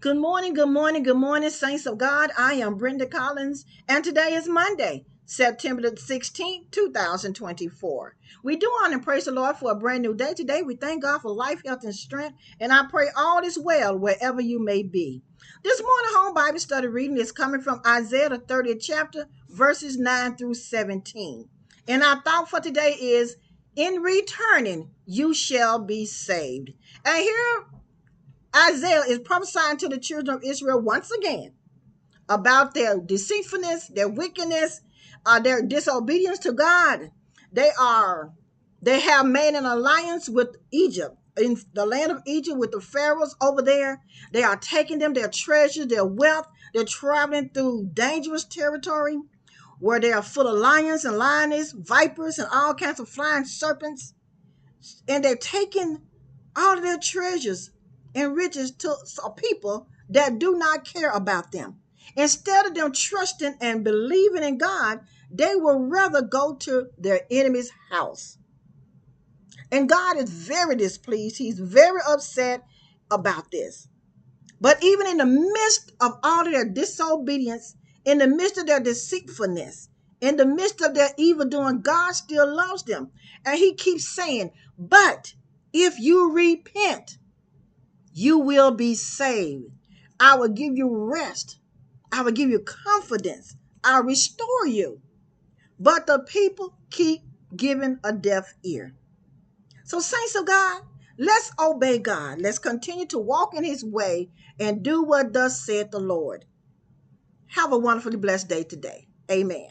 Good morning, good morning, good morning, saints of God. I am Brenda Collins, and today is Monday, September the 16th, 2024. We do honor and praise the Lord for a brand new day. Today, we thank God for life, health, and strength, and I pray all is well wherever you may be. This morning, home Bible study reading is coming from Isaiah, the 30th chapter, verses 9 through 17. And our thought for today is, in returning, you shall be saved. And here Isaiah is prophesying to the children of Israel once again about their deceitfulness, their wickedness, their disobedience to God. They are they have made an alliance with Egypt in the land of Egypt with the pharaohs over there. They are taking them their treasures, their wealth. They're traveling through dangerous territory where they are full of lions and lioness, vipers, and all kinds of flying serpents. And they're taking all of their treasures and riches to people that do not care about them. Instead of them trusting and believing in God, they will rather go to their enemy's house. And God is very displeased. He's very upset about this. But even in the midst of all of their disobedience, in the midst of their deceitfulness, in the midst of their evil doing, God still loves them. And he keeps saying, but if you repent, you will be saved. I will give you rest. I will give you confidence. I'll restore you. But the people keep giving a deaf ear. So, saints of God, let's obey God. Let's continue to walk in his way and do what thus said the Lord. Have a wonderfully blessed day today. Amen.